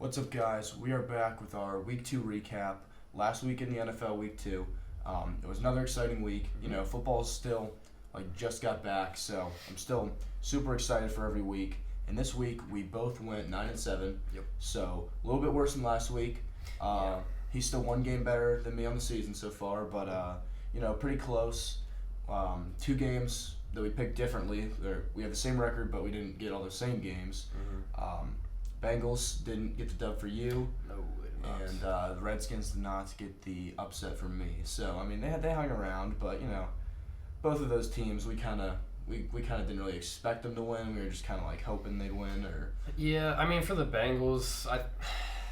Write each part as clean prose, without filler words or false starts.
What's up, guys? We are back with our Week 2 recap. Last week in the NFL, Week 2. It was another exciting week. You know, football's still, just got back, so I'm still super excited for every week. And this week, we both went 9-7. Yep. So, a little bit worse than last week. He's still one game better than me on the season so far, but, pretty close. 2 games that we picked differently. We have the same record, but we didn't get all the same games. Bengals didn't get the dub for you. No, they did not. And the Redskins did not get the upset from me. So, they hung around, but, both of those teams, we kind of didn't really expect them to win. We were just kind of, hoping they'd win. Yeah, for the Bengals,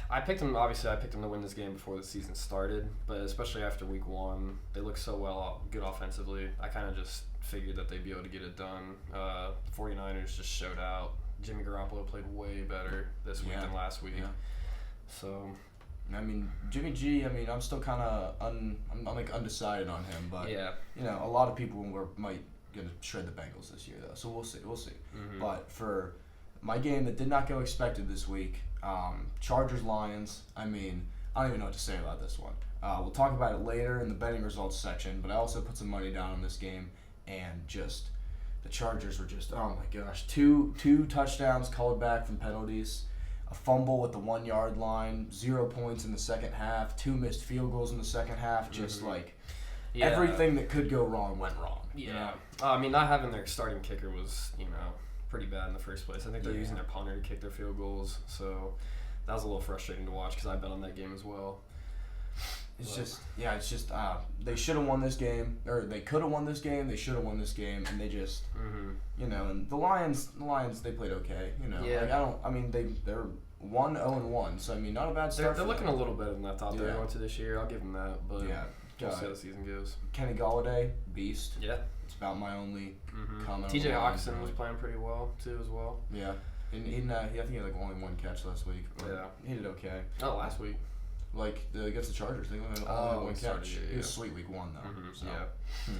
I picked them, obviously, I picked them to win this game before the season started, but especially after week 1, they look so good offensively. I kind of just figured that they'd be able to get it done. The 49ers just showed out. Jimmy Garoppolo played way better this week than last week. Yeah. So, Jimmy G, I'm still kind of I'm undecided on him, but a lot of people might gonna shred the Bengals this year though. So we'll see. Mm-hmm. But for my game that did not go expected this week, Chargers Lions. I don't even know what to say about this one. We'll talk about it later in the betting results section, but I also put some money down on this game, and just the Chargers were just, oh my gosh, two touchdowns called back from penalties, a fumble at the 1 yard line, 0 points in the second half, 2 missed field goals in the second half, just everything that could go wrong went wrong. Yeah. Not having their starting kicker was, pretty bad in the first place. I think they're using their punter to kick their field goals, so that was a little frustrating to watch because I bet on that game as well. It's just they should have won this game, or they could have won this game. They should have won this game, and they just, and the Lions, they played okay. They're 1-0-1, so not a bad start. They're looking a little better than I thought they were going to this year. I'll give them that, but we'll see how the season goes. Kenny Golladay, beast. Yeah, it's about my only comment. T.J. Hawkinson was playing pretty well too, as well. Yeah, and I think he had only 1 catch last week. But he did okay. Oh, last week. Against the Chargers, they only had 1 catch. It was sweet week 1 though. So. Yeah.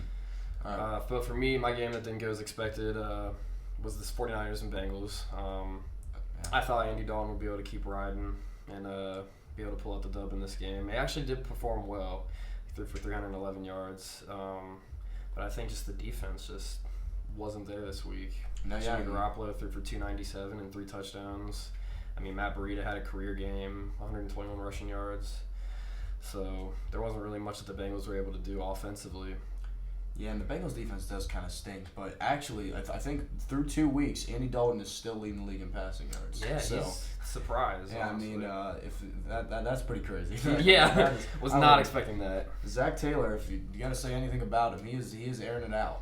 All right. But for me, my game that didn't go as expected was the 49ers and Bengals. I thought Andy Dalton would be able to keep riding and be able to pull out the dub in this game. He actually did perform well. He threw for 311 yards. But I think just the defense just wasn't there this week. Jimmy Garoppolo threw for 297 and 3 touchdowns. Matt Breida had a career game, 121 rushing yards. So there wasn't really much that the Bengals were able to do offensively. Yeah, and the Bengals defense does kind of stink. But actually, I think through 2 weeks, Andy Dalton is still leading the league in passing yards. Yeah, he's surprised. Yeah, if that's pretty crazy. Was not expecting that. Zach Taylor, if you got to say anything about him, he is airing it out.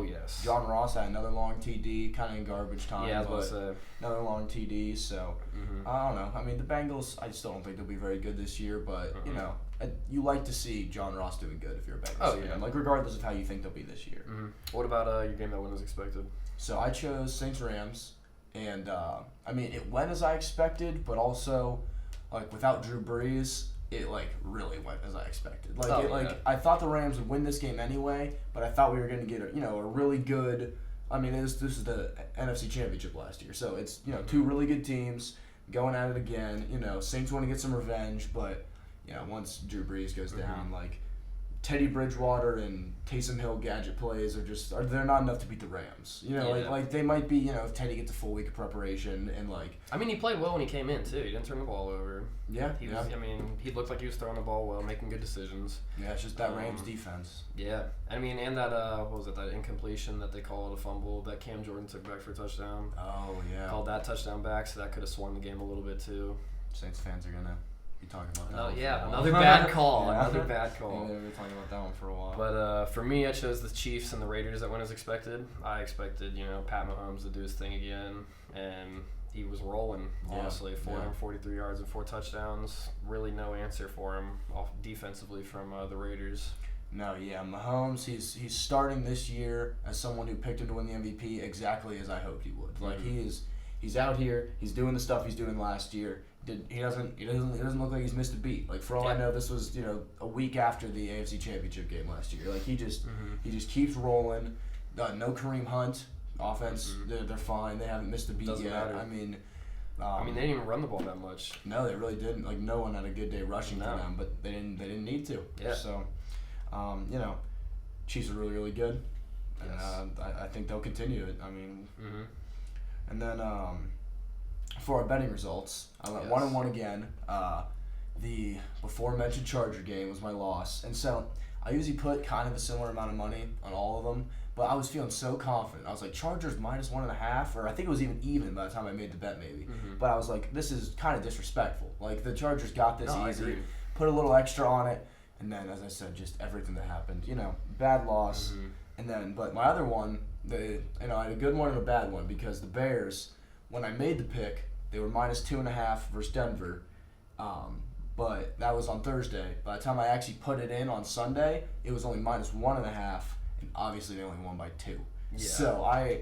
Yes. John Ross had another long TD, kind of in garbage time. Yeah, but another long TD. So I don't know. The Bengals, I still don't think they'll be very good this year. But you like to see John Ross doing good if you're a Bengals fan. Regardless of how you think they'll be this year. What about your game that went as expected? So I chose Saints Rams. And, it went as I expected, but also, without Drew Brees, it, really went as I expected. I thought the Rams would win this game anyway, but I thought we were going to get, a really good, this is the NFC Championship last year, so it's, 2 really good teams going at it again. Saints want to get some revenge, but, once Drew Brees goes down, Teddy Bridgewater and Taysom Hill gadget plays they're not enough to beat the Rams. They might be, if Teddy gets a full week of preparation and he played well when he came in too. He didn't turn the ball over. Yeah. He looked like he was throwing the ball well, making good decisions. Yeah, it's just that Rams defense. Yeah. And that what was it, that incompletion that they called a fumble that Cam Jordan took back for a touchdown. Oh, yeah. Called that touchdown back, so that could have swung the game a little bit too. Saints fans are gonna talking about that. Another bad call. Another bad call. Yeah, we were talking about that one for a while. But for me, I chose the Chiefs and the Raiders that went as expected. I expected, Pat Mahomes to do his thing again, and he was rolling, honestly. 443 yards and 4 touchdowns. Really no answer for him defensively from the Raiders. No, Mahomes, he's starting this year as someone who picked him to win the MVP exactly as I hoped he would. He's out here, he's doing the stuff he's doing last year. He doesn't look like he's missed a beat. For all I know, this was a week after the AFC Championship game last year. He just keeps rolling. No Kareem Hunt offense. They're fine. They haven't missed a beat Doesn't yet. matter. I mean, they didn't even run the ball that much. No, they really didn't. Like, no one had a good day rushing for them, but they didn't need to. Yeah. So, Chiefs are really, really good. And I think they'll continue it. I mean, and then for our betting results, I went 1-1 again. The before mentioned Charger game was my loss, and so I usually put kind of a similar amount of money on all of them. But I was feeling so confident. I was like, Chargers -1.5, or I think it was even by the time I made the bet maybe. But I was like, this is kind of disrespectful. Like, the Chargers got this easy. Put a little extra on it, and then, as I said, just everything that happened. Bad loss. And then, but my other one, I had a good one and a bad one, because the Bears, when I made the pick, they were -2.5 versus Denver. But that was on Thursday. By the time I actually put it in on Sunday, it was only -1.5. And obviously they only won by 2. Yeah. So I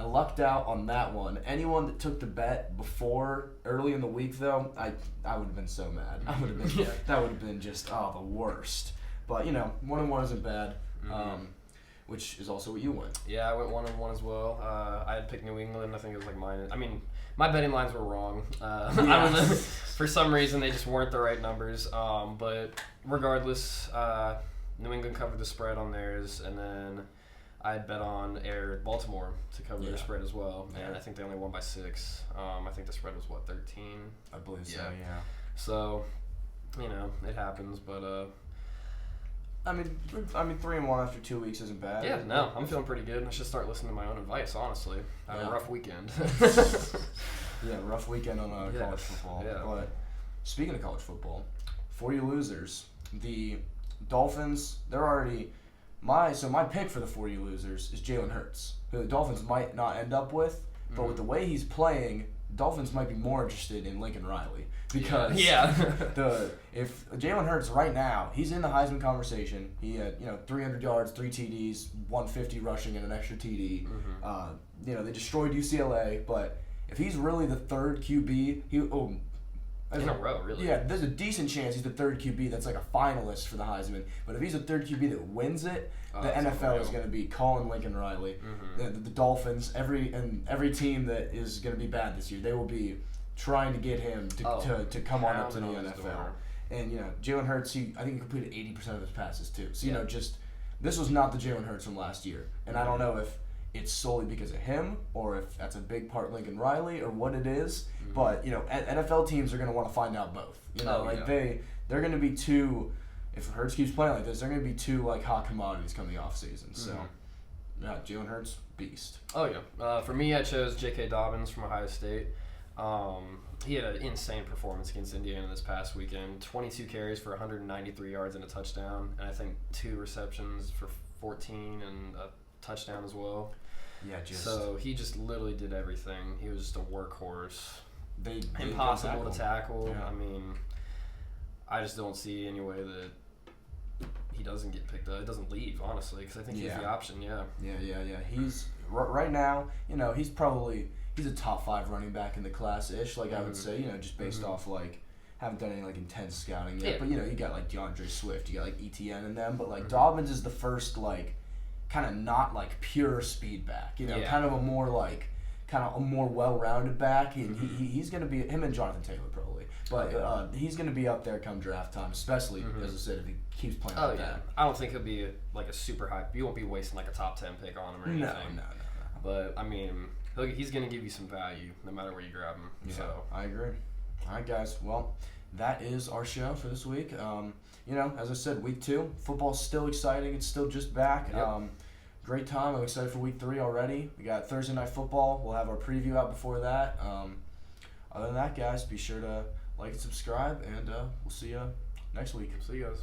lucked out on that one. Anyone that took the bet before early in the week though, I would have been so mad. I would have been that would have been just the worst. But 1-1 isn't bad. Which is also what you went. Yeah, I went 1-1 as well. I had picked New England. I think it was like minus. I mean, my betting lines were wrong. I don't know. For some reason, they just weren't the right numbers. But regardless, New England covered the spread on theirs, and then I had bet on Baltimore to cover their spread as well, and I think they only won by 6. I think the spread was 13. I believe so. Yeah. So, it happens, but. I mean, 3-1 after 2 weeks isn't bad. Yeah, no, I'm feeling pretty good. I should start listening to my own advice, honestly. I had a rough weekend. Rough weekend on college football. Yeah. But speaking of college football, for you losers, the Dolphins, they're already my pick for the 4 you losers is Jalen Hurts, who the Dolphins might not end up with, but with the way he's playing, Dolphins might be more interested in Lincoln Riley, because if Jalen Hurts right now, he's in the Heisman conversation. He had 300 yards, 3 TDs, 150 rushing, and an extra TD. They destroyed UCLA, but if he's really the third QB, in a row, really. Yeah, there's a decent chance he's the third QB that's like a finalist for the Heisman. But if he's the third QB that wins it, the NFL is going to be calling Lincoln Riley. The Dolphins, every team that is going to be bad this year, they will be trying to get him to come on up to the NFL. And Jalen Hurts, I think he completed 80% of his passes too. So this was not the Jalen Hurts from last year. And I don't know if it's solely because of him, or if that's a big part Lincoln Riley, or what it is. But NFL teams are going to want to find out both. They're going to be two. If Hurts keeps playing like this, they're going to be two hot commodities come the off season. So, Jalen Hurts, beast. Oh yeah. For me, I chose J.K. Dobbins from Ohio State. He had an insane performance against Indiana this past weekend. 22 carries for 193 yards and a touchdown, and I think 2 receptions for 14 and a touchdown as well. Yeah, so he just literally did everything. He was just a workhorse. Impossible to tackle. Yeah. I mean, I just don't see any way that he doesn't get picked up. It doesn't leave, honestly, because I think he's the option. Yeah. He's right now. He's a top 5 running back in the class ish. I would say. Just based off haven't done any intense scouting yet. But you got DeAndre Swift, you got ETN and them. But Dobbins is the first kind of not pure speed back, kind of a more well-rounded back, and he's going to be him and Jonathan Taylor probably, but he's going to be up there come draft time, especially as I said, if he keeps playing like that. I don't think he'll be a super high. You won't be wasting a top 10 pick on him or anything. No. But I mean, he's going to give you some value no matter where you grab him. Yeah, so I agree. All right, guys. Well, that is our show for this week. As I said, week 2, football's still exciting. It's still just back. Yep. Great time. I'm excited for week 3 already. We got Thursday Night Football. We'll have our preview out before that. Other than that, guys, be sure to like and subscribe, and we'll see you next week. See you guys.